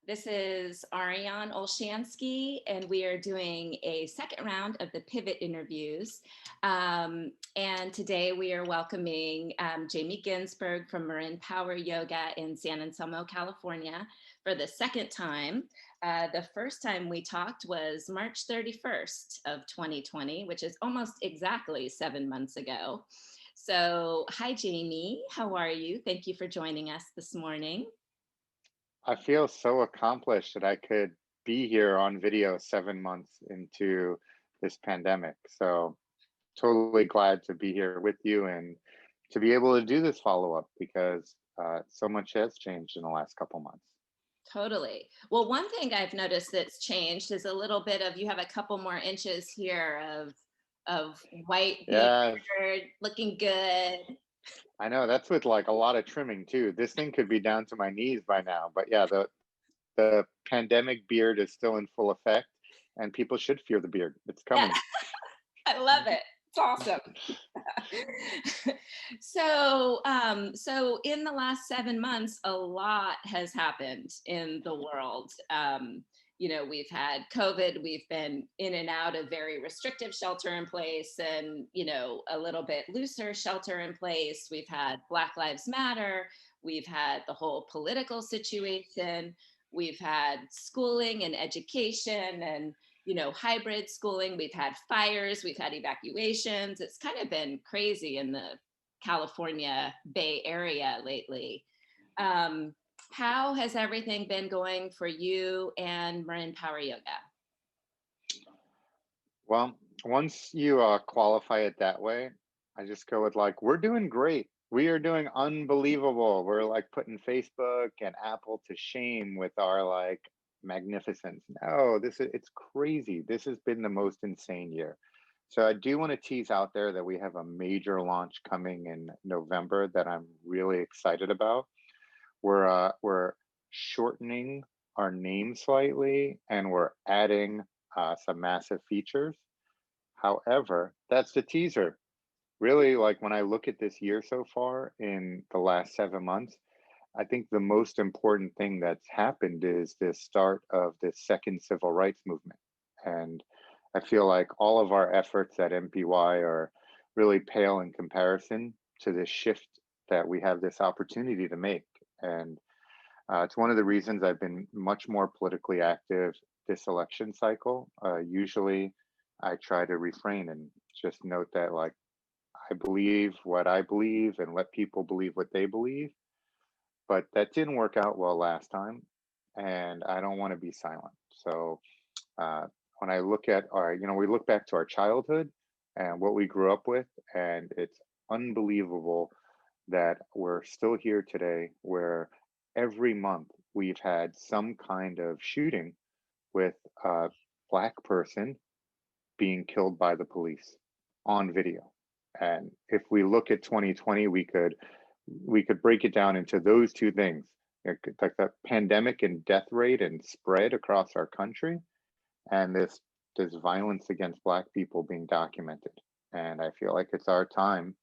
This is Ariane Olshansky, and we are doing a second round of the Pivot interviews. And today we are welcoming Jamie Ginsberg from Marin Power Yoga in San Anselmo, California for the second time. The first time we talked was March 31st of 2020, which is almost exactly 7 months ago. So hi, Jamie, how are you? Thank you for joining us this morning. I feel so accomplished that I could be here on video 7 months into this pandemic. So totally glad to be here with you and to be able to do this follow-up because so much has changed in the last couple months. Totally. Well, one thing I've noticed that's changed is a little bit of you have a couple more inches here of white Yeah, beard, looking good. I know that's with like a lot of trimming too. This thing could be down to my knees by now, but yeah, the pandemic beard is still in full effect and people should fear the beard. It's Yeah, coming. I love it. It's awesome. So in the last 7 months, a lot has happened in the world. We've had COVID, we've been in and out of very restrictive shelter in place and, a little bit looser shelter in place. We've had Black Lives Matter. We've had the whole political situation. We've had schooling and education and hybrid schooling. We've had fires, we've had evacuations. It's kind of been crazy in the California Bay Area lately. How has everything been going for you and Marin Power Yoga? Well, once you qualify it that way, I just go with like, we're doing great. We are doing unbelievable. We're like putting Facebook and Apple to shame with our like magnificence. No, it's crazy. This has been the most insane year. So I do want to tease out there that we have a major launch coming in November that I'm really excited about. We're shortening our name slightly and we're adding some massive features. However, that's the teaser. Really, like when I look at this year so far in the last 7 months, I think the most important thing that's happened is the start of the second civil rights movement. And I feel like all of our efforts at MPY are really pale in comparison to this shift that we have this opportunity to make. And it's one of the reasons I've been much more politically active this election cycle. Usually I try to refrain and just note that like I believe what I believe and let people believe what they believe. But that didn't work out well last time, and I don't want to be silent. So uh, when I look at we look back to our childhood and what we grew up with, and it's unbelievable that we're still here today where every month we've had some kind of shooting with a black person being killed by the police on video. And if we look at 2020, we could break it down into those two things, like the pandemic and death rate and spread across our country, and this violence against black people being documented. And I feel like it's our time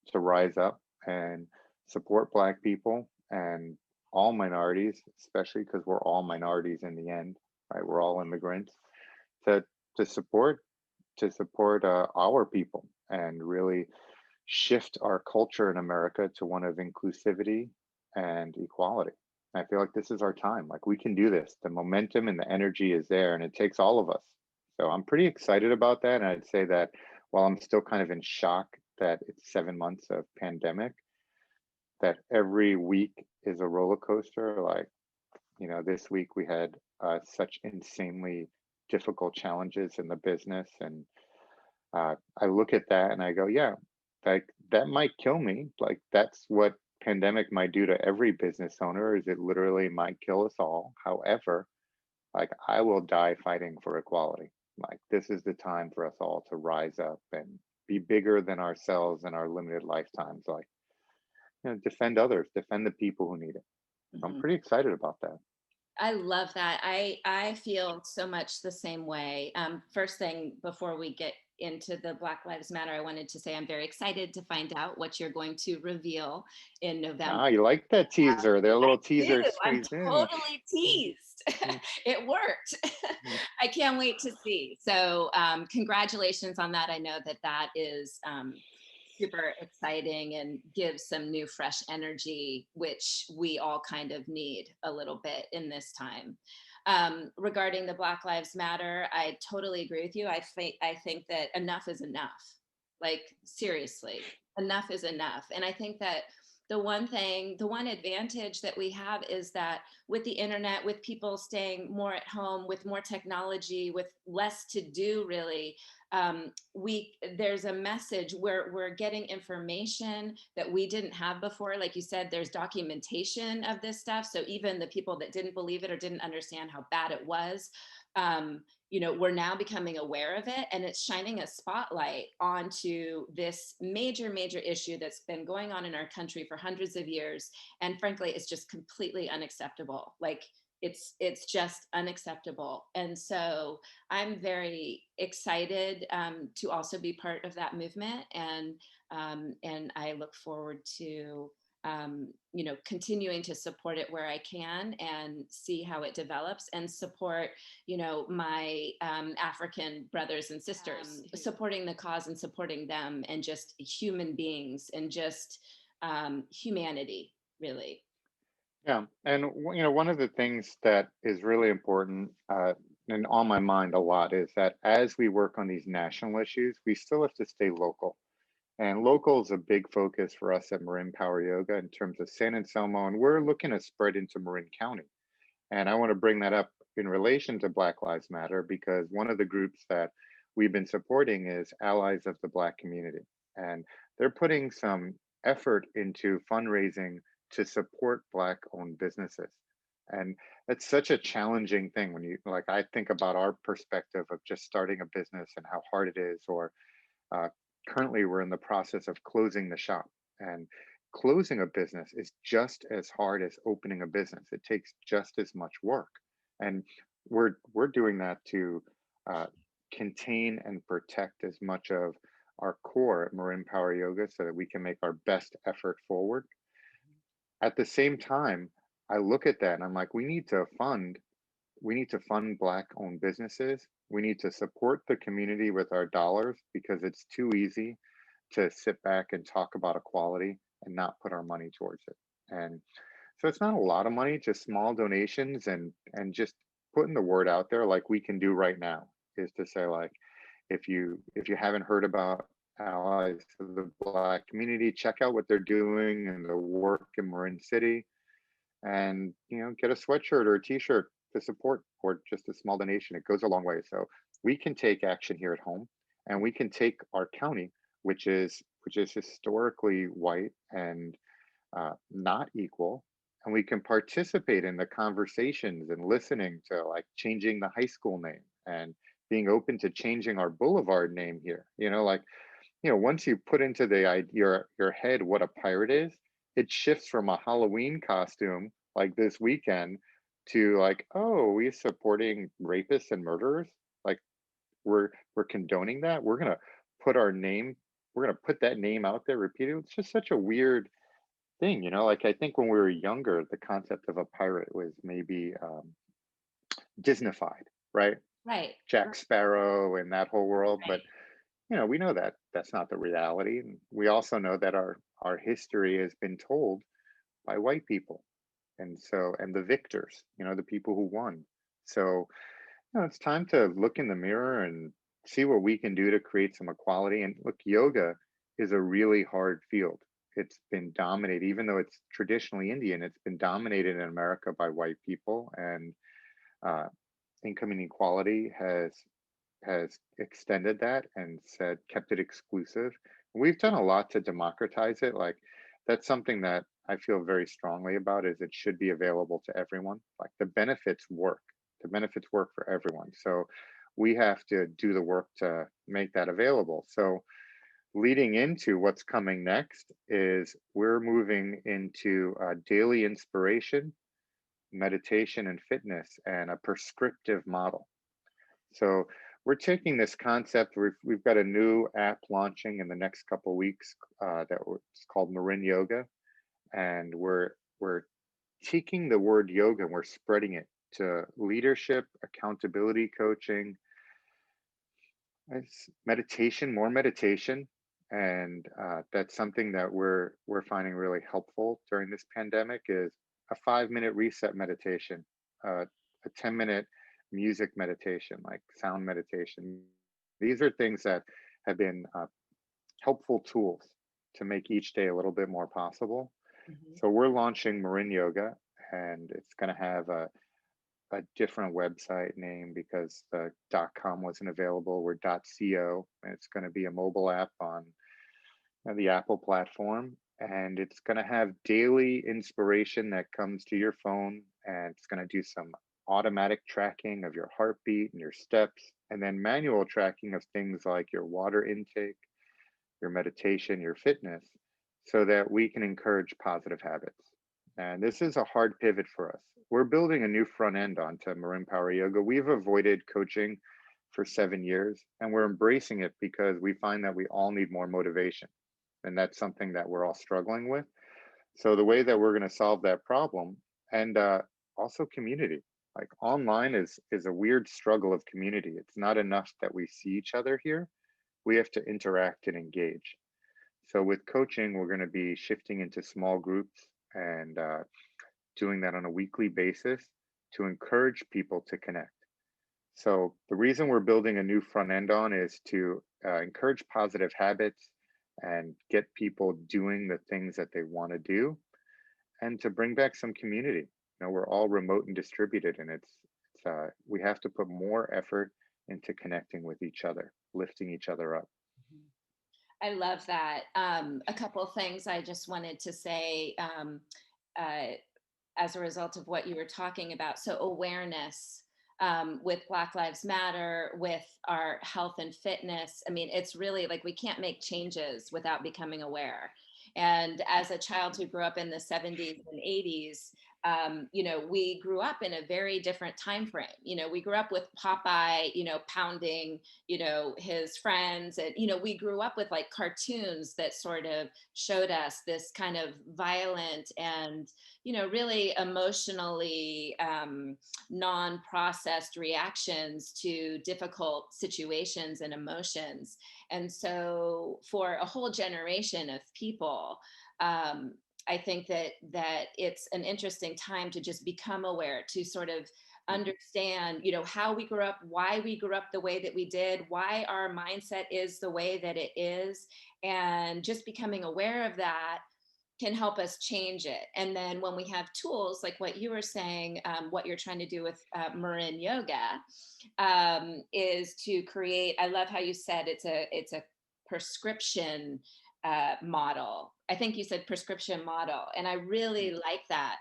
to rise up and support black people and all minorities, especially because we're all minorities in the end, right? We're all immigrants to to support our people and really shift our culture in America to one of inclusivity and equality. I feel like this is our time. Like we can do this. The momentum and the energy is there, and it takes all of us. So I'm pretty excited about that. And I'd say that while I'm still kind of in shock that it's 7 months of pandemic, that every week is a roller coaster. Like, this week we had such insanely difficult challenges in the business, and I look at that and I go, yeah, like that might kill me. Like that's what pandemic might do to every business owner, is it literally might kill us all. However, like I will die fighting for equality. Like this is the time for us all to rise up and be bigger than ourselves and our limited lifetimes. Like, defend others, defend the people who need it. I'm Mhm. pretty excited about that. I love that. I feel so much the same way. First thing before we get into the Black Lives Matter, I wanted to say I'm very excited to find out what you're going to reveal in November. Ah, you like that teaser? Their little I do. teaser I'm squeezed in. totally teased. Mm, It worked. mm. I can't wait to see. So congratulations on that. I know that that is super exciting and gives some new fresh energy, which we all kind of need a little bit in this time. Regarding the Black Lives Matter, I totally agree with you. I think that enough is enough. Like seriously, enough is enough. And I think that the one advantage that we have is that with the internet, with people staying more at home, with more technology, with less to do, really, we there's a message where we're getting information that we didn't have before. Like you said, there's documentation of this stuff, so even the people that didn't believe it or didn't understand how bad it was, we're now becoming aware of it, and it's shining a spotlight onto this major issue that's been going on in our country for hundreds of years, and frankly it's just completely unacceptable. Like it's just unacceptable. And so I'm very excited to also be part of that movement, and I look forward to continuing to support it where I can and see how it develops, and support my African brothers and sisters, supporting the cause and supporting them, and just human beings, and just humanity, really. Yeah, and one of the things that is really important and on my mind a lot is that as we work on these national issues, we still have to stay local. And local is a big focus for us at Marin Power Yoga in terms of San Anselmo, and we're looking to spread into Marin County. And I want to bring that up in relation to Black Lives Matter because one of the groups that we've been supporting is Allies of the Black Community. And they're putting some effort into fundraising to support Black owned businesses. And that's such a challenging thing when you like, I think about our perspective of just starting a business and how hard it is, or uh, currently, we're in the process of closing the shop, and closing a business is just as hard as opening a business. It takes just as much work, and we're doing that to uh, contain and protect as much of our core at Marin Power Yoga, so that we can make our best effort forward. At the same time, I look at that and I'm like, we need to fund Black owned businesses. We need to support the community with our dollars because it's too easy to sit back and talk about equality and not put our money towards it. And so it's not a lot of money, just small donations, and just putting the word out there like we can do right now is to say, like, if you haven't heard about Allies of the Black Community, check out what they're doing and the work in Marin City, and get a sweatshirt or a t-shirt to support, or just a small donation. It goes a long way. So we can take action here at home, and we can take our county, which is historically white and not equal, and we can participate in the conversations and listening to, like, changing the high school name and being open to changing our boulevard name here. Like, once you put into your head what a pirate is, it shifts from a Halloween costume like this weekend to, like, oh, we supporting rapists and murderers. Like, we're condoning that. Put our name, we're gonna put that name out there repeatedly. It's just such a weird thing. Like, I think when we were younger, the concept of a pirate was maybe Disneyfied, right? Right. Jack Sparrow and that whole world. But we know that that's not the reality. And we also know that our history has been told by white people, and the victors, the people who won. So it's time to look in the mirror and see what we can do to create some equality. And look, yoga is a really hard field. It's been dominated, even though it's traditionally Indian, it's been dominated in America by white people, and uh, income inequality has extended that and said kept it exclusive. We've done a lot to democratize it. Like, that's something that I feel very strongly about, is it should be available to everyone. Like, the benefits work. The benefits work for everyone. So we have to do the work to make that available. So leading into what's coming next is we're moving into daily inspiration, meditation, and fitness, and a prescriptive model. So we're taking this concept. We've got a new app launching in the next couple of weeks it's called Marin Yoga, and we're taking the word yoga and we're spreading it to leadership, accountability coaching, it's meditation, more meditation, and that's something that we're finding really helpful during this pandemic is a 5 minute reset meditation, a 10 minute music meditation, like sound meditation. These are things that have been helpful tools to make each day a little bit more possible. Mhm. So we're launching Marin Yoga, and it's going to have a different website name because the .com wasn't available. We're .co, and it's going to be a mobile app on the Apple platform, and it's going to have daily inspiration that comes to your phone, and it's going to do some automatic tracking of your heartbeat and your steps, and then manual tracking of things like your water intake, your meditation, your fitness, so that we can encourage positive habits. And this is a hard pivot for us. We're building a new front end onto Marin Power Yoga. We've avoided coaching for 7 years, and we're embracing it because we find that we all need more motivation. And that's something that we're all struggling with. So, the way that we're going to solve that problem, and also community, like online is a weird struggle of community. It's not enough that we see each other here, we have to interact and engage. So with coaching, we're going to be shifting into small groups and doing that on a weekly basis to encourage people to connect. So the reason we're building a new front end on is to encourage positive habits and get people doing the things that they want to do, and to bring back some community. We're all remote and distributed, and we have to put more effort into connecting with each other, lifting each other up. I love that. A couple of things I just wanted to say uh, as a result of what you were talking about. So, awareness with Black Lives Matter, with our health and fitness. I mean, it's really like we can't make changes without becoming aware. And as a child who grew up in the 70s and 80s, we grew up in a very different time frame. We grew up with Popeye, pounding, his friends. And, we grew up with like cartoons that sort of showed us this kind of violent and, really emotionally non-processed reactions to difficult situations and emotions. And so for a whole generation of people, um, I think that it's an interesting time to just become aware, to sort of Mhm. understand, how we grew up, why we grew up the way that we did, why our mindset is the way that it is, and just becoming aware of that can help us change it. And then when we have tools like what you were saying, what you're trying to do with Marin Yoga, is to create. I love how you said it's a prescription model. I think you said prescription model, and I really like that.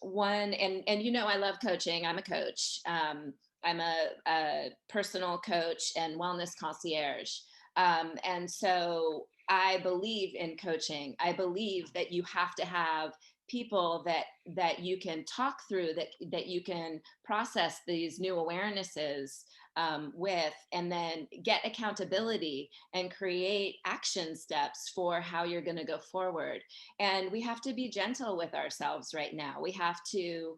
One and I love coaching. I'm a coach. I'm a personal coach and wellness concierge. And so I believe in coaching. I believe that you have to have people that you can talk through, that you can process these new awarenesses with, and then get accountability and create action steps for how you're going to go forward. And we have to be gentle with ourselves right now. We have to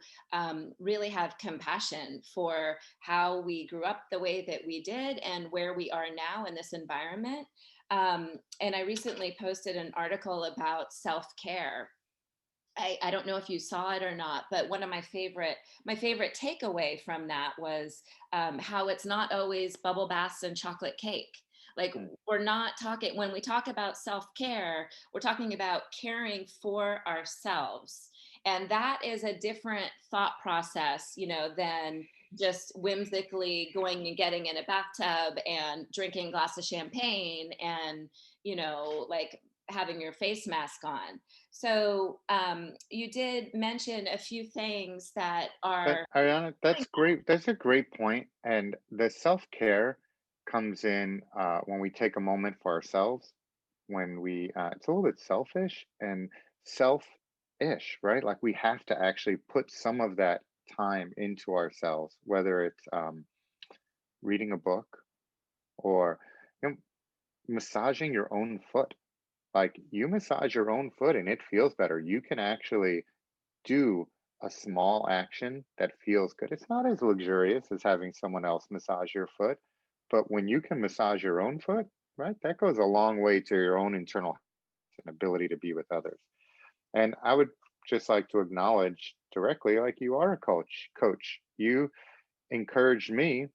really have compassion for how we grew up the way that we did and where we are now in this environment. And I recently posted an article about self-care. I don't know if you saw it or not, but one of my favorite takeaway from that was how it's not always bubble baths and chocolate cake. Like, Mm. we're not talking, when we talk about self-care, we're talking about caring for ourselves. And that is a different thought process, than just whimsically going and getting in a bathtub and drinking a glass of champagne and, like having your face mask on. So you did mention a few things that But are. Ariana, that's great. That's a great point. And the self care comes in when we take a moment for ourselves, when it's a little bit selfish and self ish, right? Like we have to actually put some of that time into ourselves, whether it's reading a book or you know, massaging your own foot. Like you massage your own foot and it feels better. You can actually do a small action that feels good. It's not as luxurious as having someone else massage your foot, but when you can massage your own foot, right, that goes a long way to your own internal and ability to be with others. And I would just like to acknowledge directly, like you are a coach. You encouraged me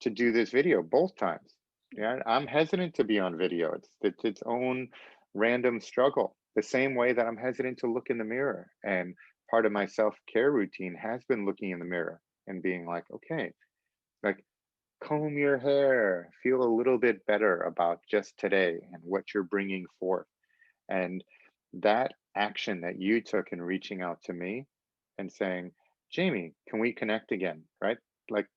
to do this video both times. Yeah, I'm hesitant to be on video. It's its own random struggle. The same way that I'm hesitant to look in the mirror. And part of my self-care routine has been looking in the mirror and being like, okay, like comb your hair, feel a little bit better about just today and what you're bringing forth. And that action that you took in reaching out to me and saying, Jamie, can we connect again? Right? Like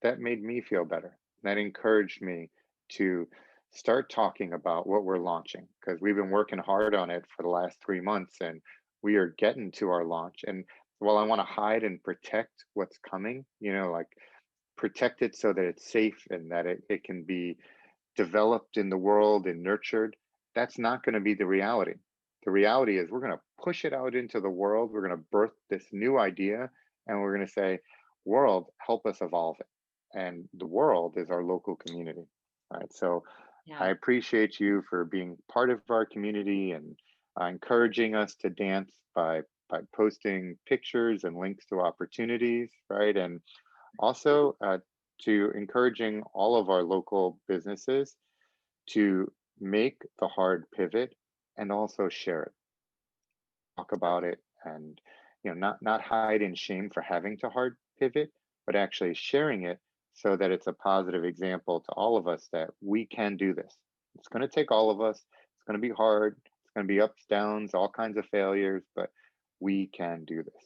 that made me feel better. That encouraged me to start talking about what we're launching because we've been working hard on it for the last 3 months and we are getting to our launch. And while I want to hide and protect what's coming, like protect it so that it's safe and that it can be developed in the world and nurtured, that's not going to be the reality. The reality is we're going to push it out into the world. We're going to birth this new idea and we're going to say, world, help us evolve it. And the world is our local community. All right. So I Yeah. appreciate you for being part of our community and encouraging us to dance by posting pictures and links to opportunities, right? And also to encouraging all of our local businesses to make the hard pivot and also share it, talk about it, and not hide in shame for having to hard pivot, but actually sharing it so that it's a positive example to all of us that we can do this. It's going to take all of us. It's going to be hard. It's going to be ups, downs, all kinds of failures, but we can do this.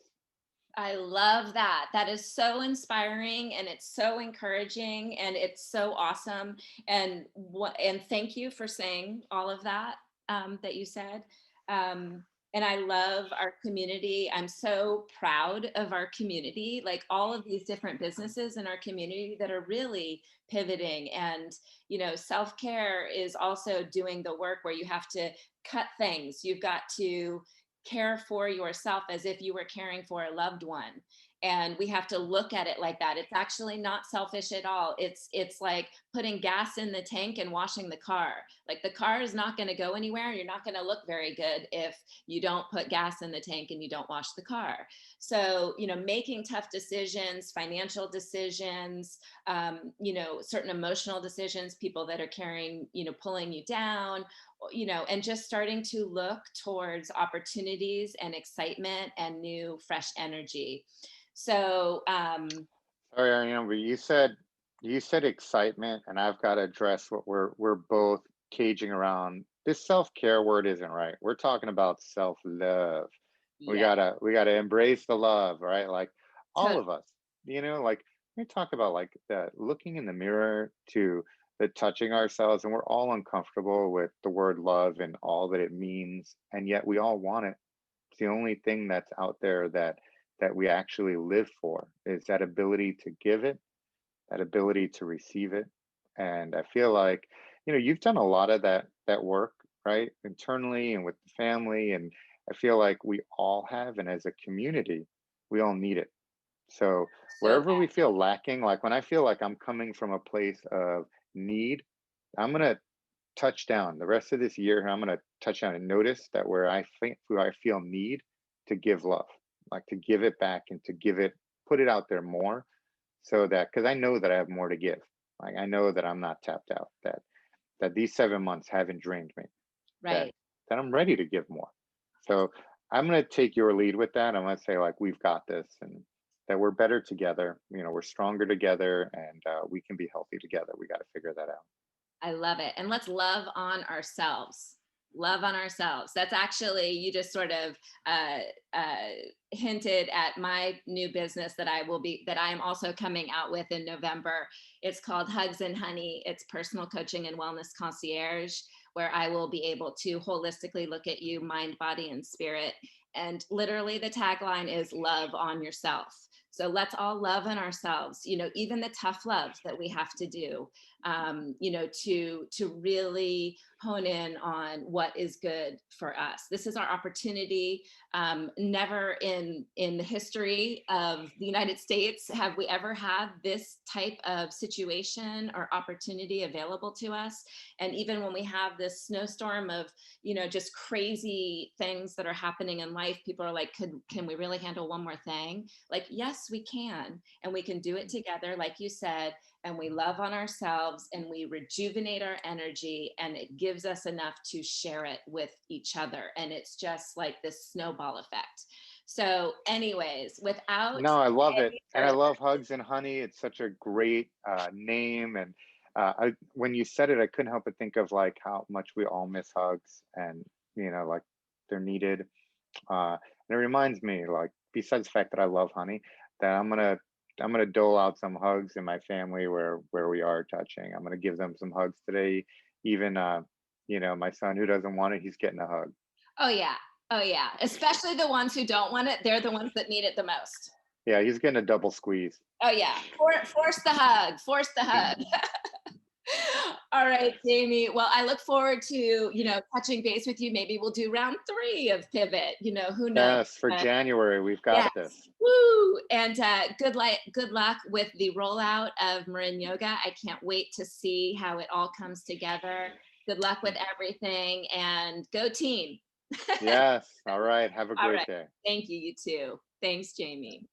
I love that. That is so inspiring and it's so encouraging and it's so awesome. And thank you for saying all of that that you said. And I love our community. I'm so proud of our community, like all of these different businesses in our community that are really pivoting. And, self care is also doing the work where you have to cut things. You've got to care for yourself as if you were caring for a loved one, and we have to look at it like that. It's actually not selfish at all. It's like putting gas in the tank and washing the car. Like the car is not going to go anywhere. You're not going to look very good if you don't put gas in the tank and you don't wash the car. So making tough decisions, financial decisions, certain emotional decisions, people that are carrying, pulling you down, and just starting to look towards opportunities and excitement and new, fresh energy. So, Sorry, Ariane, but you said excitement, and I've got to address what we're both caging around. This self-care word isn't right. We're talking about self-love. We yeah, gotta we gotta embrace the love, right? Like all totally. of us, like we talk about like the looking in the mirror to the touching ourselves, and we're all uncomfortable with the word love and all that it means, and yet we all want it. It's the only thing that's out there that we actually live for is that ability to give it, that ability to receive it. And I feel like, you've done a lot of that work, right? Internally and with the family. And I feel like we all have, and as a community, we all need it. So So wherever bad. we feel lacking, like when I feel like I'm coming from a place of need, I'm gonna touch down the rest of this year. I'm going to touch down and notice that where I feel need to give love, like to give it back and to put it out there more, so that because I know that I have more to give. Like I know that I'm not tapped out. That these 7 months haven't drained me. That Right. that I'm ready to give more. So I'm going to take your lead with that. I'm going to say like we've got this, and that we're better together. We're stronger together, and we can be healthy together. We got to figure that out. I love it. And let's love on ourselves. Love on ourselves. That's actually, you just sort of uh, uh, hinted at my new business that I am also coming out with in November. It's called Hugs and Honey. It's personal coaching and wellness concierge, where I will be able to holistically look at you, mind, body, and spirit. And literally, the tagline is love on yourself. So let's all love on ourselves, even the tough loves that we have to do, to really hone in on what is good for us. This is our opportunity. Never in the history of the United States have we ever had this type of situation or opportunity available to us. And even when we have this snowstorm of, just crazy things that are happening in life, people are like, can we really handle one more thing? Like, yes, we can. And we can do it together, like you said, and we love on ourselves and we rejuvenate our energy, and it gives us enough to share it with each other. And it's just like this snowball effect. So anyways, without No, I love it. any And I further, love Hugs and Honey. It's such a great name. And when you said it, I couldn't help but think of like how much we all miss hugs and, like they're needed. And it reminds me, like, besides the fact that I love honey, that I'm gonna dole out some hugs in my family where we are touching. I'm gonna give them some hugs today. Even my son who doesn't want it, he's getting a hug. oh yeah, oh yeah, especially the ones who don't want it, they're the ones that need it the most. Yeah, he's getting a double squeeze. Oh yeah, force the hug, force the hug. All right, Jamie. Well, I look forward to, touching base with you. Maybe we'll do round 3 of Pivot. Who knows? Yes, for But January, we've yes, got this. woo! And good luck with the rollout of Marin Yoga. I can't wait to see how it all comes together. Good luck with everything, and go team. Yes. All right. Have a All great right. day. Thank you. You too. Thanks, Jamie.